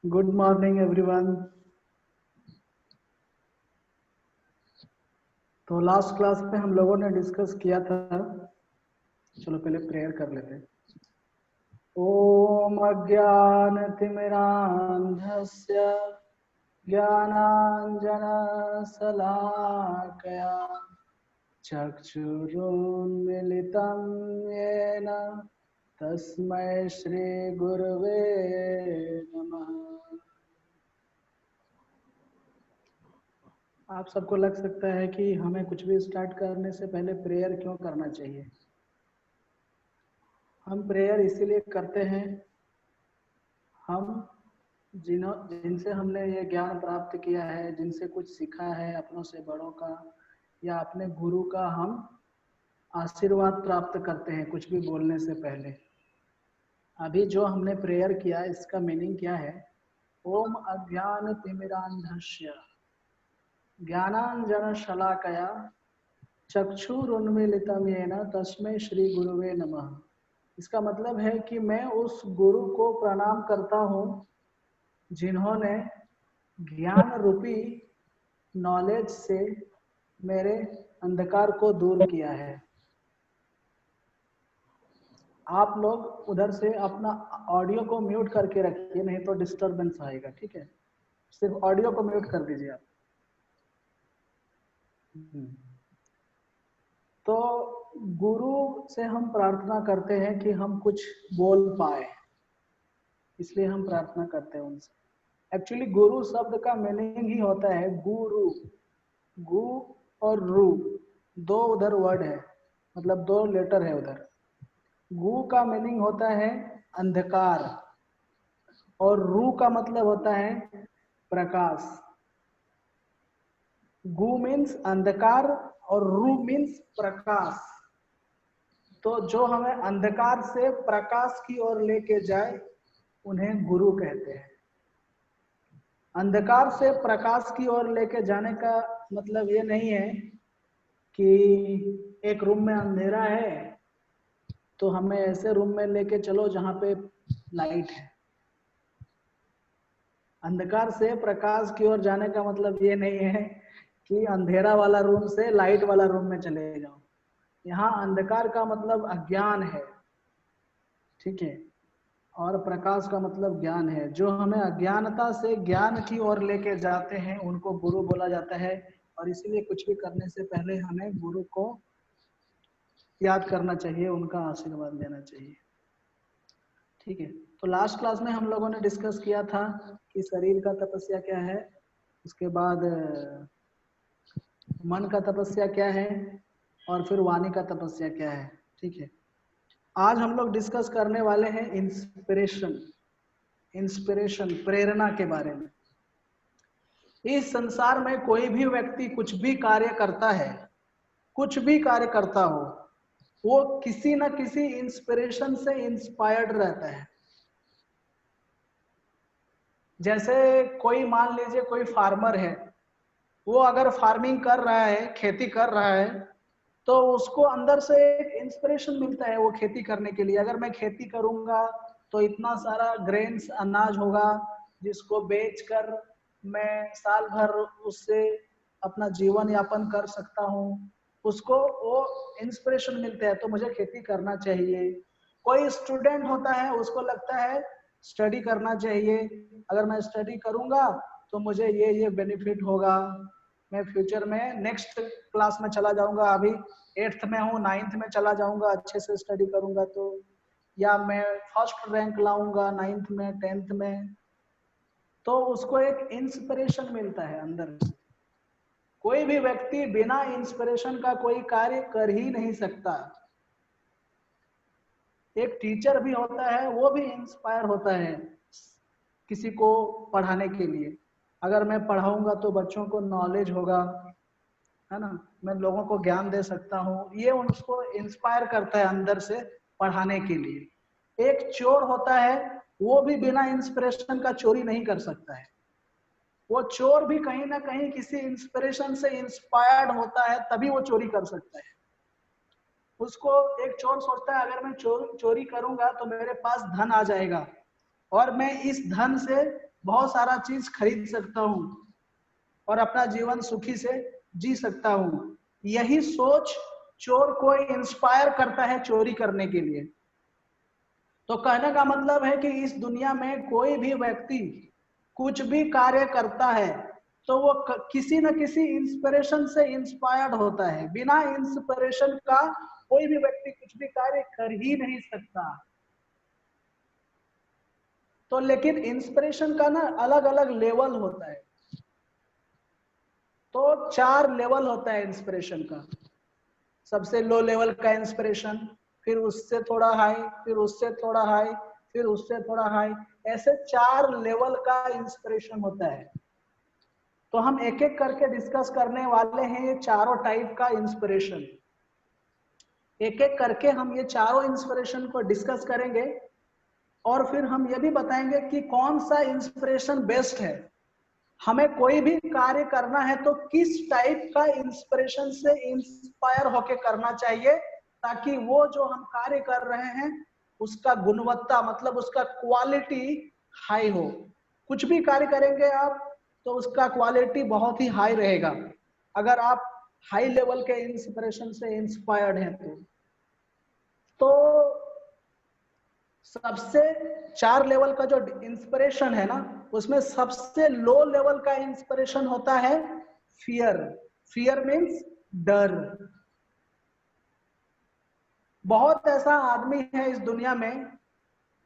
Good morning everyone. तो last class में हम लोगों ने डिस्कस किया था, चलो पहले प्रेयर कर लेते हैं। ओम अज्ञानतिमिरान्धस्य ज्ञानाञ्जनशलाकया चक्षुरुन्मीलितं येन तस्मै श्रीगुरवे नमः। आप सबको लग सकता है कि हमें कुछ भी स्टार्ट करने से पहले प्रेयर क्यों करना चाहिए। हम प्रेयर इसीलिए करते हैं, हम जिनसे हमने ये ज्ञान प्राप्त किया है, जिनसे कुछ सीखा है, अपनों से बड़ों का या अपने गुरु का हम आशीर्वाद प्राप्त करते हैं कुछ भी बोलने से पहले। अभी जो हमने प्रेयर किया इसका मीनिंग क्या है? ओम अज्ञान तिमिरांधस्य ज्ञानांजन शलाकया चक्षुरुन्मीलितं येन तस्मै श्री गुरुवे नमः। इसका मतलब है कि मैं उस गुरु को प्रणाम करता हूँ जिन्होंने ज्ञान रूपी नॉलेज से मेरे अंधकार को दूर किया है। आप लोग उधर से अपना ऑडियो को म्यूट करके रखिए, नहीं तो डिस्टरबेंस आएगा। ठीक है, सिर्फ ऑडियो को म्यूट कर दीजिए आप। तो गुरु से हम प्रार्थना करते हैं कि हम कुछ बोल पाए, इसलिए हम प्रार्थना करते हैं उनसे। एक्चुअली गुरु शब्द का मीनिंग ही होता है गुरु। गु और रू दो उधर वर्ड है, मतलब दो लेटर है उधर। गु का मीनिंग होता है अंधकार और रू का मतलब होता है प्रकाश। गु मीन्स अंधकार और रू मीन्स प्रकाश। तो जो हमें अंधकार से प्रकाश की ओर लेके जाए उन्हें गुरु कहते हैं। अंधकार से प्रकाश की ओर लेके जाने का मतलब ये नहीं है कि एक रूम में अंधेरा है तो हमें ऐसे रूम में लेके चलो जहां पे लाइट है। अंधकार से प्रकाश की ओर जाने का मतलब ये नहीं है कि अंधेरा वाला रूम से लाइट वाला रूम में चले जाओ। यहाँ अंधकार का मतलब अज्ञान है, ठीक है, और प्रकाश का मतलब ज्ञान है। जो हमें अज्ञानता से ज्ञान की ओर लेके जाते हैं उनको गुरु बोला जाता है। और इसीलिए कुछ भी करने से पहले हमें गुरु को याद करना चाहिए, उनका आशीर्वाद लेना चाहिए। ठीक है, तो लास्ट क्लास में हम लोगों ने डिस्कस किया था कि शरीर का तपस्या क्या है, उसके बाद मन का तपस्या क्या है, और फिर वाणी का तपस्या क्या है। ठीक है, आज हम लोग डिस्कस करने वाले हैं इंस्पिरेशन प्रेरणा के बारे में। इस संसार में कोई भी व्यक्ति कुछ भी कार्य करता है, कुछ भी कार्य करता हो, वो किसी न किसी इंस्पिरेशन से इंस्पायर्ड रहता है। जैसे कोई मान लीजिए कोई फार्मर है, वो अगर फार्मिंग कर रहा है, खेती कर रहा है, तो उसको अंदर से एक इंस्पिरेशन मिलता है वो खेती करने के लिए। अगर मैं खेती करूंगा तो इतना सारा ग्रेन्स अनाज होगा जिसको बेचकर मैं साल भर उससे अपना जीवन यापन कर सकता हूँ। उसको वो इंस्पिरेशन मिलता है, तो मुझे खेती करना चाहिए। कोई स्टूडेंट होता है, उसको लगता है स्टडी करना चाहिए, अगर मैं स्टडी करूंगा तो मुझे ये बेनिफिट होगा, मैं फ्यूचर में नेक्स्ट क्लास में चला जाऊंगा, अभी 8th में हूँ 9th में चला जाऊंगा, अच्छे से स्टडी करूंगा तो, या मैं फर्स्ट रैंक लाऊंगा 9th में 10th में। तो उसको एक इंस्पिरेशन मिलता है अंदर से। कोई भी व्यक्ति बिना इंस्पिरेशन का कोई कार्य कर ही नहीं सकता। एक टीचर भी होता है, वो भी इंस्पायर होता है किसी को पढ़ाने के लिए। अगर मैं पढ़ाऊंगा तो बच्चों को नॉलेज होगा, है ना, मैं लोगों को ज्ञान दे सकता हूँ, ये उसको इंस्पायर करता है अंदर से पढ़ाने के लिए। एक चोर होता है, वो भी बिना इंस्पिरेशन का चोरी नहीं कर सकता है। वो चोर भी कहीं ना कहीं किसी इंस्पिरेशन से इंस्पायर्ड होता है, तभी वो चोरी कर सकता है। उसको एक चोर सोचता है अगर मैं चोरी करूंगा तो मेरे पास धन आ जाएगा और मैं इस धन से बहुत सारा चीज खरीद सकता हूँ और अपना जीवन सुखी से जी सकता हूँ। यही सोच चोर को इंस्पायर करता है चोरी करने के लिए। तो कहने का मतलब है कि इस दुनिया में कोई भी व्यक्ति कुछ भी कार्य करता है तो वो किसी न किसी इंस्पिरेशन से इंस्पायर्ड होता है। बिना इंस्पिरेशन का कोई भी व्यक्ति कुछ भी कार्य कर ही नहीं सकता। तो लेकिन इंस्पिरेशन का ना अलग अलग लेवल होता है। तो 4 लेवल होता है इंस्पिरेशन का। सबसे लो लेवल का इंस्पिरेशन, फिर उससे थोड़ा हाई, फिर उससे थोड़ा हाई, फिर उससे थोड़ा हाई, ऐसे 4 लेवल का इंस्पिरेशन होता है। तो हम एक एक करके डिस्कस करने वाले हैं ये चारों टाइप का इंस्पिरेशन। एक एक करके हम ये चारों इंस्पिरेशन को डिस्कस करेंगे और फिर हम ये भी बताएंगे कि कौन सा इंस्पिरेशन बेस्ट है। हमें कोई भी कार्य करना है तो किस टाइप का इंस्पिरेशन से इंस्पायर होके करना चाहिए, ताकि वो जो हम कार्य कर रहे हैं उसका गुणवत्ता मतलब उसका क्वालिटी हाई हो। कुछ भी कार्य करेंगे आप तो उसका क्वालिटी बहुत ही हाई रहेगा अगर आप हाई लेवल के इंस्पिरेशन से इंस्पायर्ड हैं तो सबसे 4 लेवल का जो इंस्पिरेशन है ना, उसमें सबसे लो लेवल का इंस्पिरेशन होता है फियर। फियर मीन्स डर। बहुत ऐसा आदमी है इस दुनिया में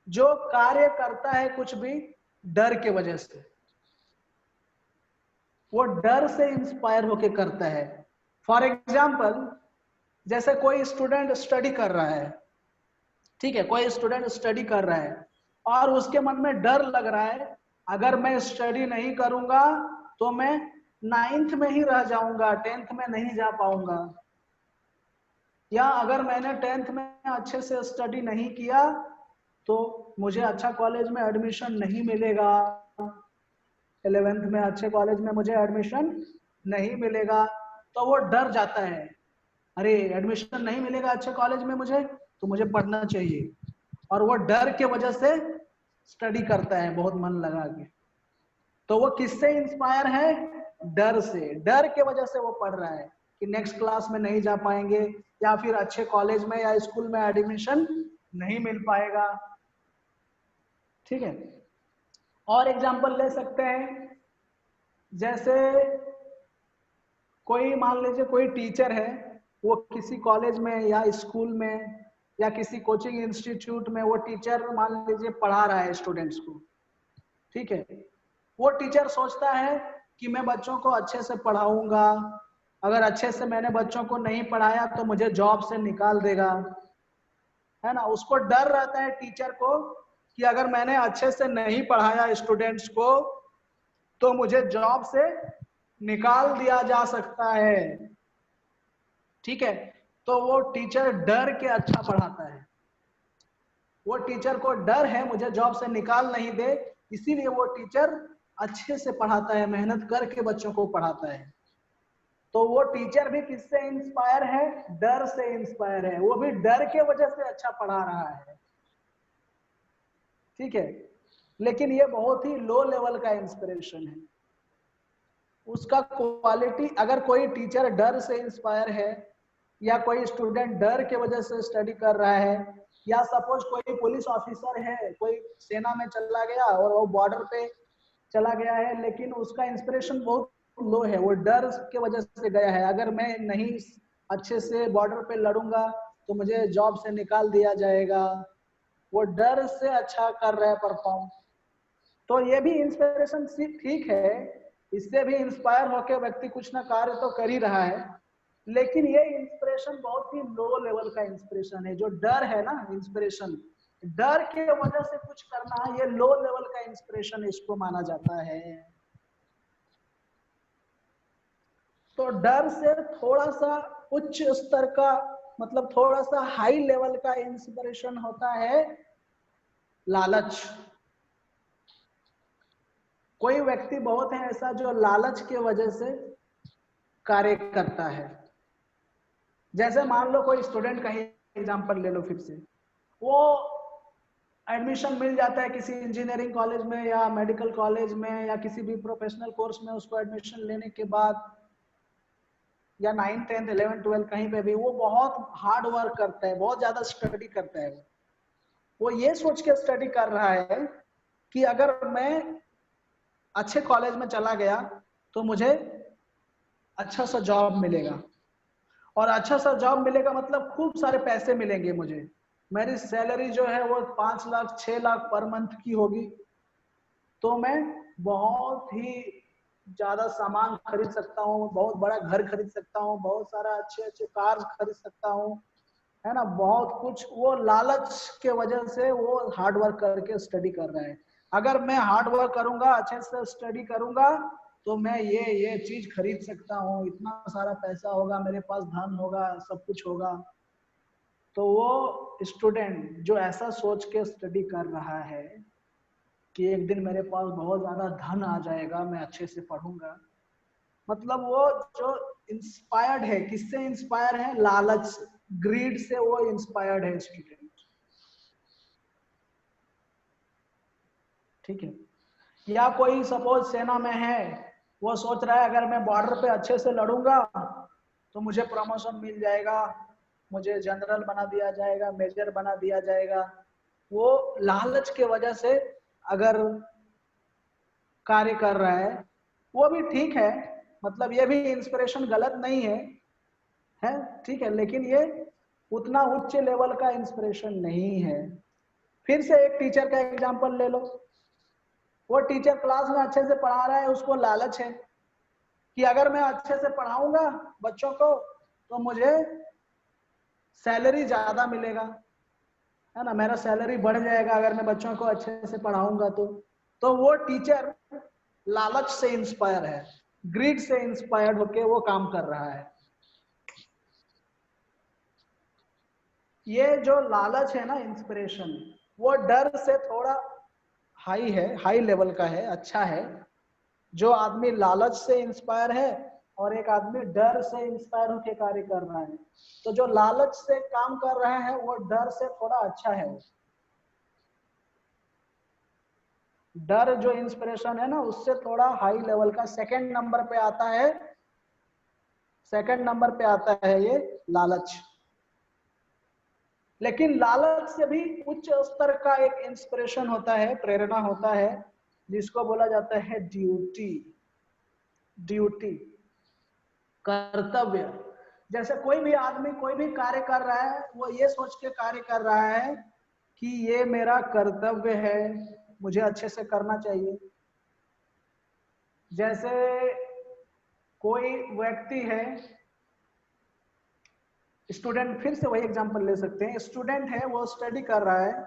जो कार्य करता है कुछ भी डर के वजह से। वो डर से इंस्पायर होके करता है। फॉर एग्जाम्पल, जैसे कोई स्टूडेंट स्टडी कर रहा है, ठीक है, कोई स्टूडेंट स्टडी कर रहा है और उसके मन में डर लग रहा है अगर मैं स्टडी नहीं करूंगा तो मैं 9th में ही रह जाऊंगा, 10th में नहीं जा पाऊंगा, या अगर मैंने 10th में अच्छे से स्टडी नहीं किया तो मुझे अच्छा कॉलेज में एडमिशन नहीं मिलेगा, 11th में अच्छे कॉलेज में मुझे एडमिशन नहीं मिलेगा। तो वो डर जाता है, अरे एडमिशन नहीं मिलेगा अच्छे कॉलेज में मुझे तो मुझे पढ़ना चाहिए, और वो डर के वजह से स्टडी करता है बहुत मन लगा के। तो वो किससे इंस्पायर है? डर से। डर के वजह से वो पढ़ रहा है कि नेक्स्ट क्लास में नहीं जा पाएंगे या फिर अच्छे कॉलेज में या स्कूल में एडमिशन नहीं मिल पाएगा। ठीक है, और एग्जांपल ले सकते हैं, जैसे कोई मान लीजिए कोई टीचर है, वो किसी कॉलेज में या स्कूल में या किसी कोचिंग इंस्टीट्यूट में वो टीचर मान लीजिए पढ़ा रहा है स्टूडेंट्स को। ठीक है, वो टीचर सोचता है कि मैं बच्चों को अच्छे से पढ़ाऊंगा, अगर अच्छे से मैंने बच्चों को नहीं पढ़ाया तो मुझे जॉब से निकाल देगा, है ना। उसको डर रहता है टीचर को कि अगर मैंने अच्छे से नहीं पढ़ाया स्टूडेंट्स को तो मुझे जॉब से निकाल दिया जा सकता है। ठीक है, तो वो टीचर डर के अच्छा पढ़ाता है। वो टीचर को डर है मुझे जॉब से निकाल नहीं दे, इसीलिए वो टीचर अच्छे से पढ़ाता है, मेहनत करके बच्चों को पढ़ाता है। तो वो टीचर भी किससे इंस्पायर है? डर से इंस्पायर है, वो भी डर के वजह से अच्छा पढ़ा रहा है। ठीक है, लेकिन ये बहुत ही लो लेवल का इंस्पिरेशन है। उसका क्वालिटी, अगर कोई टीचर डर से इंस्पायर है या कोई स्टूडेंट डर के वजह से स्टडी कर रहा है, या सपोज कोई पुलिस ऑफिसर है, कोई सेना में चला गया और वो बॉर्डर पे चला गया है लेकिन उसका इंस्पिरेशन बहुत लो है, वो डर के वजह से गया है, अगर मैं नहीं अच्छे से बॉर्डर पे लड़ूंगा तो मुझे जॉब से निकाल दिया जाएगा, वो डर से अच्छा कर रहा है परफॉर्म। तो ये भी इंस्पिरेशन ठीक है, इससे भी इंस्पायर होकर व्यक्ति कुछ ना कार्य तो कर ही रहा है, लेकिन ये इंस्पिरेशन बहुत ही लो लेवल का इंस्पिरेशन है। जो डर है ना, इंस्पिरेशन डर के वजह से कुछ करना, ये लो लेवल का इंस्पिरेशन इसको माना जाता है। तो डर से थोड़ा सा उच्च स्तर का मतलब थोड़ा सा हाई लेवल का इंस्पिरेशन होता है लालच। कोई व्यक्ति बहुत है ऐसा जो लालच के वजह से कार्य करता है। जैसे मान लो कोई स्टूडेंट का ही एग्जांपल ले लो फिर से, वो एडमिशन मिल जाता है किसी इंजीनियरिंग कॉलेज में या मेडिकल कॉलेज में या किसी भी प्रोफेशनल कोर्स में, उसको एडमिशन लेने के बाद या 9th 10th 11th 12th कहीं पे भी वो बहुत हार्ड वर्क करता है, बहुत ज्यादा स्टडी करता है। वो ये सोच के स्टडी कर रहा है कि अगर मैं अच्छे कॉलेज में चला गया तो मुझे अच्छा सा जॉब मिलेगा, और अच्छा सा जॉब मिलेगा मतलब खूब सारे पैसे मिलेंगे मुझे। मेरी सैलरी जो है वो 5 लाख 6 लाख पर मंथ की होगी, तो मैं बहुत ही ज्यादा सामान खरीद सकता हूँ, बहुत बड़ा घर खरीद सकता हूँ, बहुत सारा अच्छे अच्छे कार खरीद सकता हूँ, है ना, बहुत कुछ। वो लालच के वजह से वो हार्ड वर्क करके स्टडी कर रहा है। अगर मैं हार्ड वर्क करूंगा, अच्छे से स्टडी करूंगा, तो मैं ये चीज खरीद सकता हूँ, इतना सारा पैसा होगा मेरे पास, धन होगा, सब कुछ होगा। तो वो स्टूडेंट जो ऐसा सोच के स्टडी कर रहा है कि एक दिन मेरे पास बहुत ज्यादा धन आ जाएगा, मैं अच्छे से पढ़ूंगा, मतलब वो जो इंस्पायर्ड है, किससे इंस्पायर है? लालच से, ग्रीड से वो इंस्पायर्ड है स्टूडेंट। ठीक है। या कोई सपोज सेना में है, वो सोच रहा है अगर मैं बॉर्डर पे अच्छे से लड़ूंगा तो मुझे प्रमोशन मिल जाएगा, मुझे जनरल बना दिया जाएगा, मेजर बना दिया जाएगा। वो लालच के वजह से अगर कार्य कर रहा है, वो भी ठीक है, मतलब ये भी इंस्पिरेशन गलत नहीं है ठीक है, लेकिन ये उतना उच्च लेवल का इंस्पिरेशन नहीं है। फिर से एक टीचर का एग्जांपल ले लो। वो टीचर क्लास में अच्छे से पढ़ा रहा है, उसको लालच है कि अगर मैं अच्छे से पढ़ाऊंगा बच्चों को तो मुझे सैलरी ज्यादा मिलेगा, है ना, मेरा सैलरी बढ़ जाएगा अगर मैं बच्चों को अच्छे से पढ़ाऊंगा तो वो टीचर लालच से इंस्पायर है, ग्रीड से इंस्पायर्ड होके वो काम कर रहा है। ये जो लालच है ना, इंस्पिरेशन, वो डर से थोड़ा हाई है, हाई लेवल का है, अच्छा है। जो आदमी लालच से इंस्पायर है और एक आदमी डर से इंस्पायर होकर कार्य कर रहा है, तो जो लालच से काम कर रहा है वो डर से थोड़ा अच्छा है। डर जो इंस्पिरेशन है ना, उससे थोड़ा हाई लेवल का, सेकंड नंबर पे आता है, सेकंड नंबर पे आता है ये लालच। लेकिन लालच से भी उच्च स्तर का एक इंस्पिरेशन होता है, प्रेरणा होता है, जिसको बोला जाता है ड्यूटी। ड्यूटी, कर्तव्य। जैसे कोई भी आदमी कोई भी कार्य कर रहा है, वो ये सोच के कार्य कर रहा है कि ये मेरा कर्तव्य है, मुझे अच्छे से करना चाहिए। जैसे कोई व्यक्ति है, स्टूडेंट, फिर से वही एग्जांपल ले सकते हैं, स्टूडेंट है, वो स्टडी कर रहा है,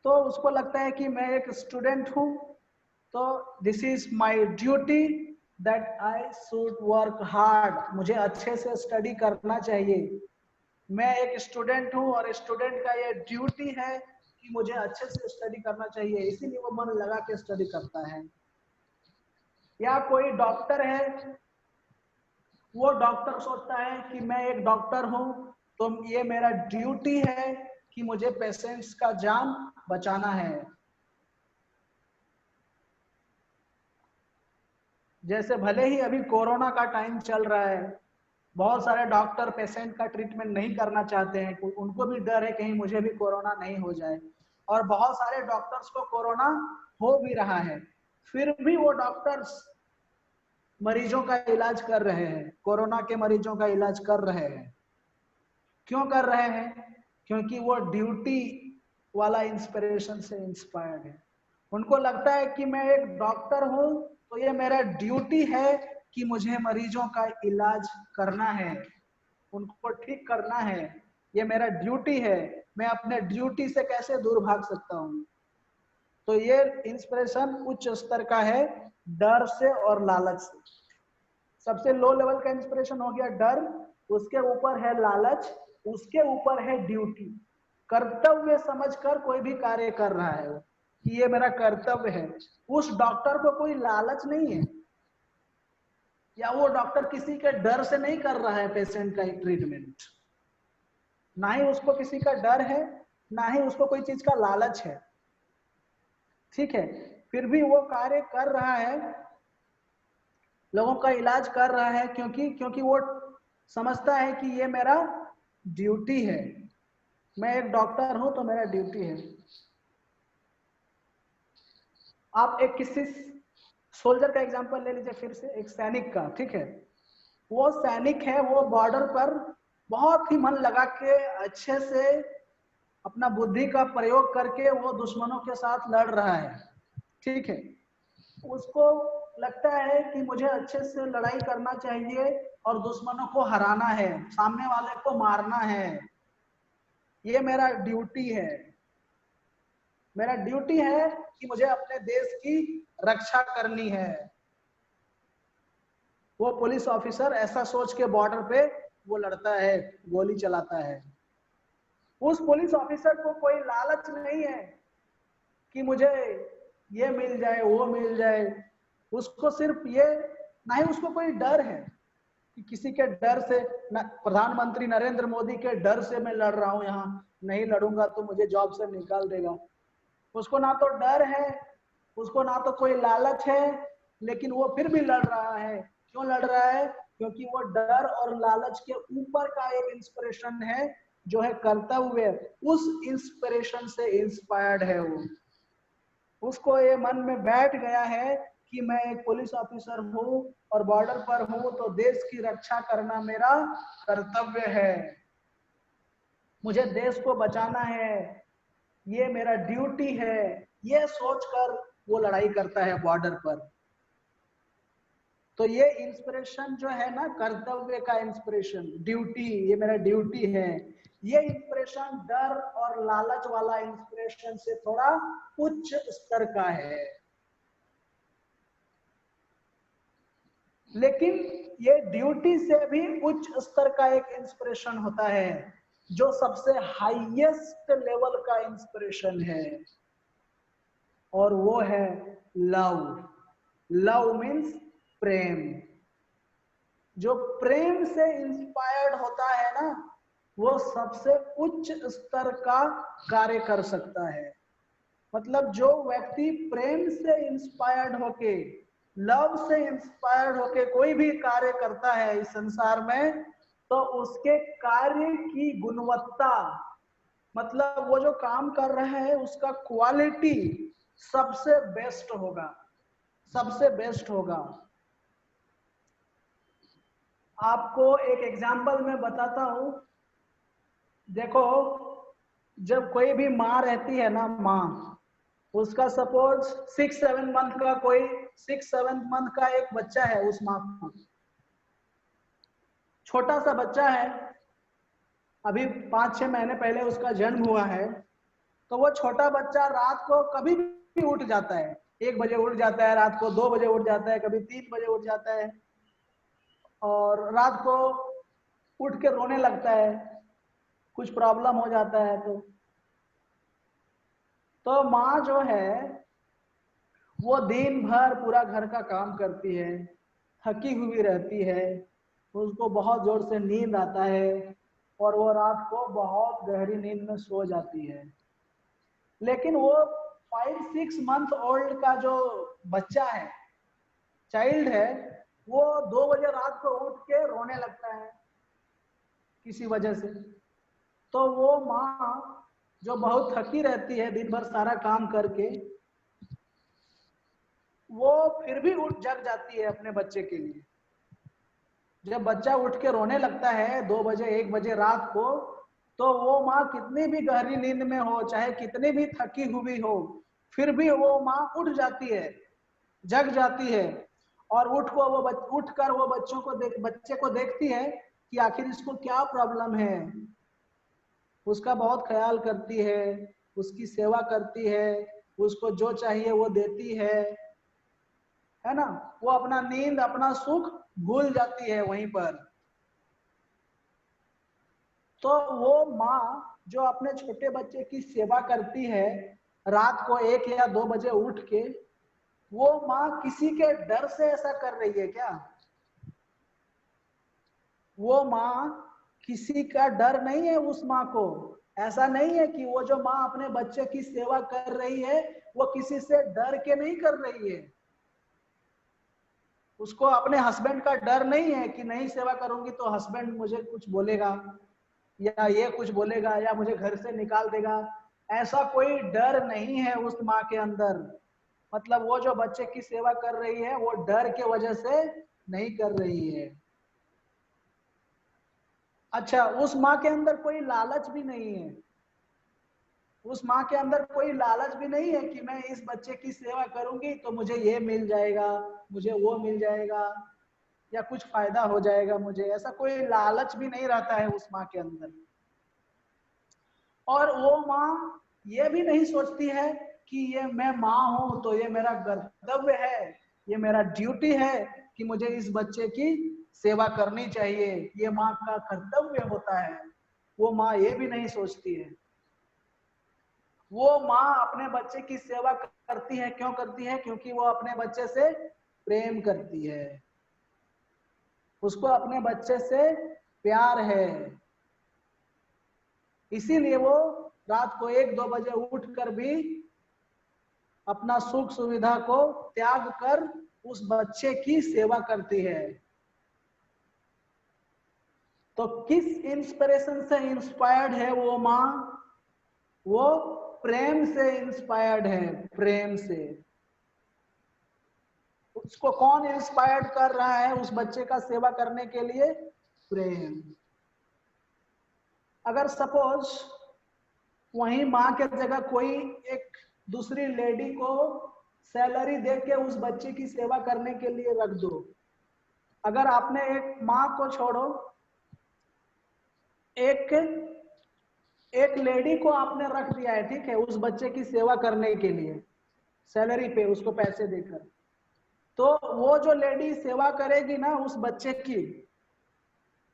तो उसको लगता है कि मैं एक स्टूडेंट हूं, तो this is my duty that I should work hard, मुझे अच्छे से स्टडी करना चाहिए। मैं एक स्टूडेंट हूं और स्टूडेंट का ये ड्यूटी है कि मुझे अच्छे से स्टडी करना चाहिए, इसीलिए वो मन लगा के स्टडी करता है। या कोई डॉक्टर है, वो डॉक्टर सोचता है कि मैं एक डॉक्टर हूं, तो ये मेरा ड्यूटी है कि मुझे पेशेंट्स का जान बचाना है। जैसे भले ही अभी कोरोना का टाइम चल रहा है, बहुत सारे डॉक्टर पेशेंट का ट्रीटमेंट नहीं करना चाहते हैं, उनको भी डर है कहीं मुझे भी कोरोना नहीं हो जाए, और बहुत सारे डॉक्टर्स को कोरोना हो भी रहा है, फिर भी वो डॉक्टर्स मरीजों का इलाज कर रहे हैं, कोरोना के मरीजों का इलाज कर रहे हैं। क्यों कर रहे हैं? क्योंकि वो ड्यूटी वाला इंस्पिरेशन से इंस्पायर्ड है। उनको लगता है कि मैं एक डॉक्टर हूं, तो ये मेरा ड्यूटी है कि मुझे मरीजों का इलाज करना है, उनको ठीक करना है, ये मेरा ड्यूटी है, मैं अपने ड्यूटी से कैसे दूर भाग सकता हूँ। तो ये इंस्पिरेशन उच्च स्तर का है, डर से और लालच से। सबसे लो लेवल का इंस्पिरेशन हो गया डर, उसके ऊपर है लालच, उसके ऊपर है ड्यूटी। कर्तव्य समझकर कोई भी कार्य कर रहा है कि ये मेरा कर्तव्य है। उस डॉक्टर को कोई लालच नहीं है, या वो डॉक्टर किसी के डर से नहीं कर रहा है पेशेंट का ट्रीटमेंट, ना ही उसको किसी का डर है, ना ही उसको कोई चीज का लालच है। ठीक है, फिर भी वो कार्य कर रहा है, लोगों का इलाज कर रहा है, क्योंकि वो समझता है कि ये मेरा ड्यूटी है, मैं एक डॉक्टर हूं तो मेरा ड्यूटी है। आप एक किसी सोल्जर का एग्जांपल ले लीजिए फिर से, एक सैनिक का, ठीक है, वो सैनिक है, वो बॉर्डर पर बहुत ही मन लगा के अच्छे से अपना बुद्धि का प्रयोग करके वो दुश्मनों के साथ लड़ रहा है, ठीक है, उसको लगता है कि मुझे अच्छे से लड़ाई करना चाहिए और दुश्मनों को हराना है, सामने वाले को मारना है, ये मेरा ड्यूटी है, मेरा ड्यूटी है कि मुझे अपने देश की रक्षा करनी है। वो पुलिस ऑफिसर ऐसा सोच के बॉर्डर पे वो लड़ता है, गोली चलाता है। उस पुलिस ऑफिसर को कोई लालच नहीं है कि मुझे ये मिल जाए वो मिल जाए, उसको सिर्फ ये, ना ही उसको कोई डर है कि किसी के डर से, प्रधानमंत्री नरेंद्र मोदी के डर से मैं लड़ रहा हूं, यहाँ नहीं लड़ूंगा तो मुझे जॉब से निकाल देगा। उसको ना तो डर है, उसको ना तो कोई लालच है, लेकिन वो फिर भी लड़ रहा है। क्यों लड़ रहा है? क्योंकि वो डर और लालच के ऊपर का एक इंस्पिरेशन है जो है कर्तव्य, उस इंस्पिरेशन से इंस्पायर्ड है वो। उसको ये मन में बैठ गया है कि मैं एक पुलिस ऑफिसर हूं और बॉर्डर पर हूं तो देश की रक्षा करना मेरा कर्तव्य है, मुझे देश को बचाना है, ये मेरा ड्यूटी है, ये सोचकर वो लड़ाई करता है बॉर्डर पर। तो ये इंस्पिरेशन जो है ना, कर्तव्य का इंस्पिरेशन, ड्यूटी, ये मेरा ड्यूटी है, ये इंस्पिरेशन डर और लालच वाला इंस्पिरेशन से थोड़ा उच्च स्तर का है। लेकिन ये ड्यूटी से भी उच्च स्तर का एक इंस्पिरेशन होता है जो सबसे हाईएस्ट लेवल का इंस्पिरेशन है, और वो है लव। लव मीन्स प्रेम। जो प्रेम से इंस्पायर्ड होता है ना, वो सबसे उच्च स्तर का कार्य कर सकता है। मतलब जो व्यक्ति प्रेम से इंस्पायर्ड होके, लव से इंस्पायर्ड होके कोई भी कार्य करता है इस संसार में, तो उसके कार्य की गुणवत्ता, मतलब वो जो काम कर रहा है उसका क्वालिटी सबसे बेस्ट होगा, सबसे बेस्ट होगा। आपको एक एग्जांपल मैं बताता हूं। देखो, जब कोई भी माँ रहती है ना, माँ, उसका सपोज 6-7 मंथ का, कोई 6-7 मंथ का एक बच्चा है, उस माँ को, छोटा सा बच्चा है, अभी 5-6 महीने पहले उसका जन्म हुआ है, तो वो छोटा बच्चा रात को कभी भी उठ जाता है, 1 बजे उठ जाता है, रात को 2 बजे उठ जाता है, कभी 3 बजे उठ जाता है, और रात को उठ के रोने लगता है, कुछ प्रॉब्लम हो जाता है तो माँ जो है वो दिन भर पूरा घर का काम करती है, थकी हुई रहती है, उसको बहुत जोर से नींद आता है और वो रात को बहुत गहरी नींद में सो जाती है। लेकिन वो 5-6 मंथ ओल्ड का जो बच्चा है, चाइल्ड है, वो 2 बजे रात को उठ के रोने लगता है किसी वजह से। तो वो माँ जो बहुत थकी रहती है दिन भर सारा काम करके, वो फिर भी उठ जग जाती है अपने बच्चे के लिए। जब बच्चा उठ के रोने लगता है 2 बजे 1 बजे रात को, तो वो माँ कितनी भी गहरी नींद में हो, चाहे कितनी भी थकी हुई हो, फिर भी वो माँ उठ जाती है, जग जाती है, और उठ कर वो बच्चे को देखती है कि आखिर इसको क्या प्रॉब्लम है, उसका बहुत ख्याल करती है, उसकी सेवा करती है, उसको जो चाहिए वो देती है ना, वो अपना नींद अपना सुख भूल जाती है वहीं पर। तो वो माँ जो अपने छोटे बच्चे की सेवा करती है रात को 1 या 2 बजे उठ के, वो माँ किसी के डर से ऐसा कर रही है क्या? वो माँ, किसी का डर नहीं है उस माँ को, ऐसा नहीं है कि वो जो माँ अपने बच्चे की सेवा कर रही है वो किसी से डर के नहीं कर रही है। उसको अपने हस्बैंड का डर नहीं है कि नहीं सेवा करूंगी तो हस्बैंड मुझे कुछ बोलेगा या ये कुछ बोलेगा या मुझे घर से निकाल देगा। ऐसा कोई डर नहीं है उस माँ के अंदर। मतलब वो जो बच्चे की सेवा कर रही है वो डर के वजह से नहीं कर रही है। अच्छा, उस माँ के अंदर कोई लालच भी नहीं है। उस माँ के अंदर कोई लालच भी नहीं है कि मैं इस बच्चे की सेवा करूंगी तो मुझे ये मिल जाएगा, मुझे वो मिल जाएगा या कुछ फायदा हो जाएगा मुझे। ऐसा कोई लालच भी नहीं रहता है उस माँ के अंदर। और वो माँ ये भी नहीं सोचती है कि ये मैं माँ हूं तो ये मेरा कर्तव्य है, ये मेरा ड्यूटी है कि मुझे इस बच्चे की सेवा करनी चाहिए, ये माँ का कर्तव्य होता है। वो माँ ये भी नहीं सोचती है। वो माँ अपने बच्चे की सेवा करती है, क्यों करती है? क्योंकि वो अपने बच्चे से प्रेम करती है, उसको अपने बच्चे से प्यार है। इसीलिए वो रात को 1-2 बजे उठकर भी अपना सुख सुविधा को त्याग कर उस बच्चे की सेवा करती है। तो किस इंस्पिरेशन से इंस्पायर्ड है वो माँ? वो प्रेम से इंस्पायर्ड है, प्रेम से। उसको कौन इंस्पायर्ड कर रहा है उस बच्चे का सेवा करने के लिए? प्रेम। अगर सपोज वहीं माँ के जगह कोई एक दूसरी लेडी को सैलरी दे के उस बच्चे की सेवा करने के लिए रख दो। अगर आपने एक माँ को छोड़ो, एक एक लेडी को आपने रख दिया है, ठीक है, उस बच्चे की सेवा करने के लिए सैलरी पे, उसको पैसे देकर, तो वो जो लेडी सेवा करेगी ना उस बच्चे की,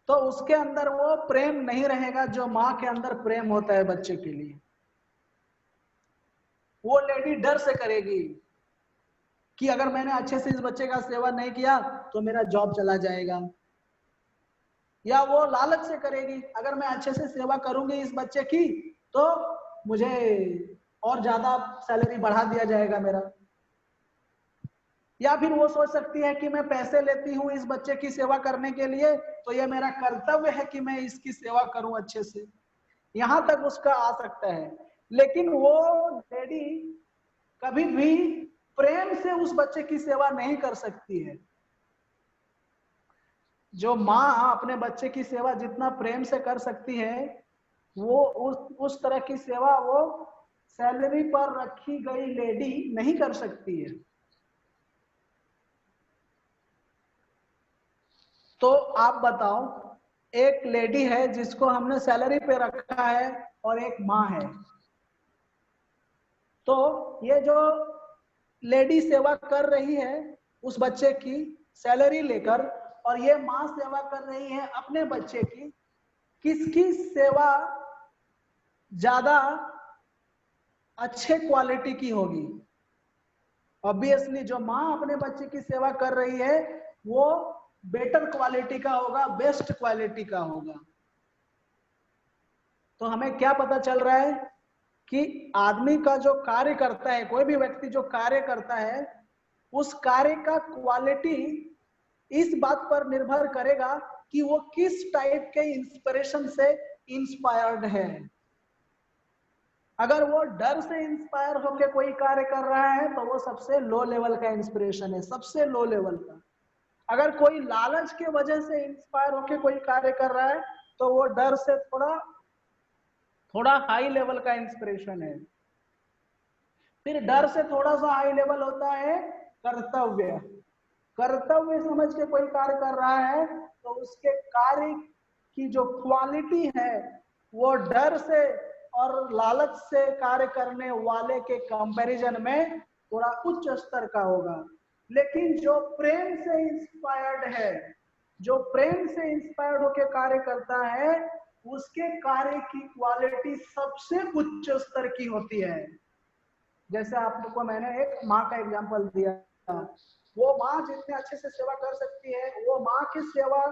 तो उसके अंदर वो प्रेम नहीं रहेगा जो माँ के अंदर प्रेम होता है बच्चे के लिए। वो लेडी डर से करेगी कि अगर मैंने अच्छे से इस बच्चे का सेवा नहीं किया तो मेरा जॉब चला जाएगा। या वो लालच से करेगी, अगर मैं अच्छे से सेवा करूंगी इस बच्चे की तो मुझे और ज्यादा सैलरी बढ़ा दिया जाएगा मेरा। या फिर वो सोच सकती है कि मैं पैसे लेती हूँ इस बच्चे की सेवा करने के लिए तो ये मेरा कर्तव्य है कि मैं इसकी सेवा करूं अच्छे से। यहां तक उसका आ सकता है। लेकिन वो लेडी कभी भी प्रेम से उस बच्चे की सेवा नहीं कर सकती है। जो माँ अपने बच्चे की सेवा जितना प्रेम से कर सकती है वो उस तरह की सेवा वो सैलरी पर रखी गई लेडी नहीं कर सकती है। तो आप बताओ, एक लेडी है जिसको हमने सैलरी पे रखा है और एक माँ है, तो ये जो लेडी सेवा कर रही है उस बच्चे की सैलरी लेकर और ये माँ सेवा कर रही है अपने बच्चे की, किसकी सेवा ज्यादा अच्छे क्वालिटी की होगी? ऑब्वियसली जो माँ अपने बच्चे की सेवा कर रही है वो बेटर क्वालिटी का होगा, बेस्ट क्वालिटी का होगा। तो हमें क्या पता चल रहा है कि आदमी का जो कार्य करता है, कोई भी व्यक्ति जो कार्य करता है, उस कार्य का क्वालिटी इस बात पर निर्भर करेगा कि वो किस टाइप के इंस्पिरेशन से इंस्पायर्ड है। अगर वो डर से इंस्पायर होकर कोई कार्य कर रहा है तो वो सबसे लो लेवल का इंस्पिरेशन है, सबसे लो लेवल का। अगर कोई लालच के वजह से इंस्पायर होकर कोई कार्य कर रहा है तो वो डर से थोड़ा हाई लेवल का इंस्पिरेशन है। फिर डर से थोड़ा सा हाई लेवल होता है कर्तव्य। कर्तव्य समझ के कोई कार्य कर रहा है तो उसके कार्य की जो क्वालिटी है वो डर से और लालच से कार्य करने वाले के कंपैरिजन में थोड़ा उच्च स्तर का होगा। लेकिन जो प्रेम से इंस्पायर्ड है, जो प्रेम से इंस्पायर्ड होकर कार्य करता है, उसके कार्य की क्वालिटी सबसे उच्च स्तर की होती है। जैसे आप लोग को मैंने एक माँ का एग्जांपल दिया, वो माँ जितने अच्छे से सेवा कर सकती है वो माँ की सेवा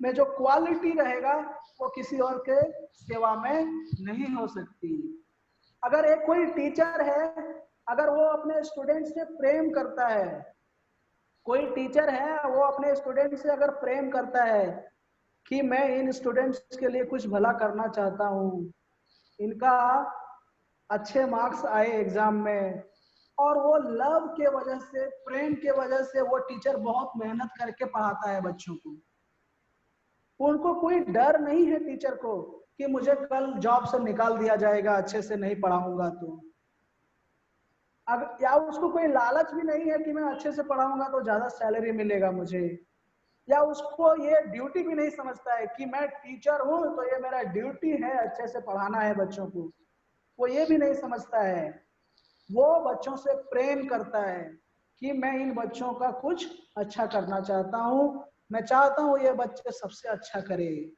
में जो क्वालिटी रहेगा वो किसी और के सेवा में नहीं हो सकती। अगर एक कोई टीचर है, अगर वो अपने स्टूडेंट से प्रेम करता है, कोई टीचर है वो अपने स्टूडेंट से अगर प्रेम करता है कि मैं इन स्टूडेंट्स के लिए कुछ भला करना चाहता हूँ, इनका अच्छे मार्क्स आए एग्जाम में, और वो लव के वजह से, प्रेम के वजह से वो टीचर बहुत मेहनत करके पढ़ाता है बच्चों को, उनको कोई डर नहीं है टीचर को कि मुझे कल जॉब से निकाल दिया जाएगा अच्छे से नहीं पढ़ाऊंगा तो, अब या उसको कोई लालच भी नहीं है कि मैं अच्छे से पढ़ाऊंगा तो ज्यादा सैलरी मिलेगा मुझे, या उसको ये ड्यूटी भी नहीं समझता है कि मैं टीचर हूं तो ये मेरा ड्यूटी है अच्छे से पढ़ाना है बच्चों को, वो ये भी नहीं समझता है। वो बच्चों से प्रेम करता है कि मैं इन बच्चों का कुछ अच्छा करना चाहता हूँ, मैं चाहता हूँ ये बच्चे सबसे अच्छा करे,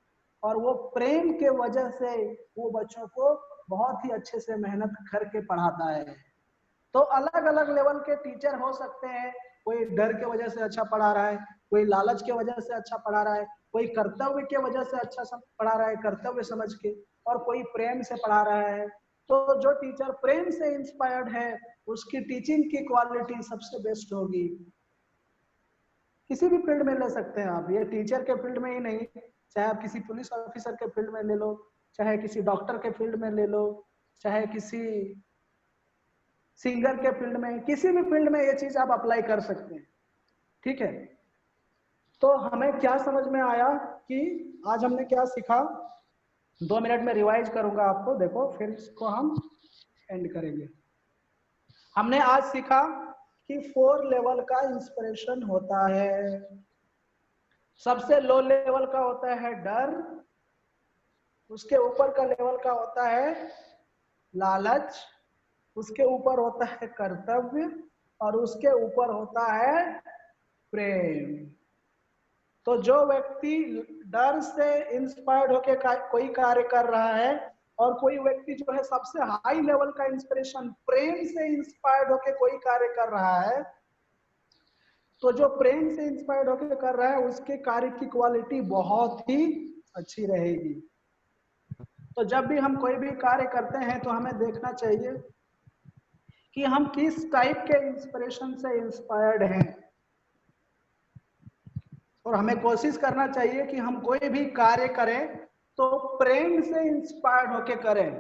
और वो प्रेम के वजह से वो बच्चों को बहुत ही अच्छे से मेहनत करके पढ़ाता है। तो अलग अलग लेवल के टीचर हो सकते हैं, कोई डर के वजह से अच्छा पढ़ा रहा है, कोई लालच के वजह से अच्छा पढ़ा रहा है, कोई कर्तव्य के वजह से अच्छा पढ़ा रहा है कर्तव्य समझ के, और कोई प्रेम से पढ़ा रहा है। तो जो टीचर प्रेम से इंस्पायर्ड है उसकी टीचिंग की क्वालिटी सबसे बेस्ट होगी। किसी भी फील्ड में ले सकते हैं आप, ये टीचर के फील्ड में ही नहीं, चाहे आप किसी पुलिस ऑफिसर के फील्ड में ले लो, चाहे किसी डॉक्टर के फील्ड में ले लो, चाहे किसी सिंगर के फील्ड में, किसी भी फील्ड में ये चीज आप अप्लाई कर सकते हैं। ठीक है, तो हमें क्या समझ में आया कि आज हमने क्या सीखा, 2 मिनट में रिवाइज करूंगा आपको, देखो फिर इसको हम एंड करेंगे। हमने आज सीखा कि 4 लेवल का इंस्पिरेशन होता है। सबसे लो लेवल का होता है डर, उसके ऊपर का लेवल का होता है लालच, उसके ऊपर होता है कर्तव्य, और उसके ऊपर होता है प्रेम। तो जो व्यक्ति डर से इंस्पायर्ड होकर कोई कार्य कर रहा है, और कोई व्यक्ति जो है सबसे हाई लेवल का इंस्पिरेशन प्रेम से इंस्पायर्ड होकर कोई कार्य कर रहा है, तो जो प्रेम से इंस्पायर्ड होकर कर रहा है उसके कार्य की क्वालिटी बहुत ही अच्छी रहेगी। तो जब भी हम कोई भी कार्य करते हैं तो हमें देखना चाहिए कि हम किस टाइप के इंस्पिरेशन से इंस्पायर्ड हैं, और हमें कोशिश करना चाहिए कि हम कोई भी कार्य करें तो प्रेम से इंस्पायर्ड होके करें,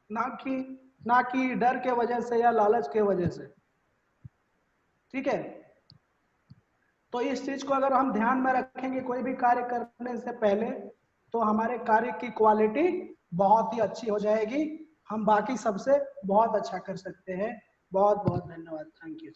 ना कि डर के वजह से या लालच के वजह से। ठीक है, तो इस चीज को अगर हम ध्यान में रखेंगे कोई भी कार्य करने से पहले, तो हमारे कार्य की क्वालिटी बहुत ही अच्छी हो जाएगी, हम बाकी सबसे बहुत अच्छा कर सकते हैं। बहुत बहुत धन्यवाद, थैंक यू।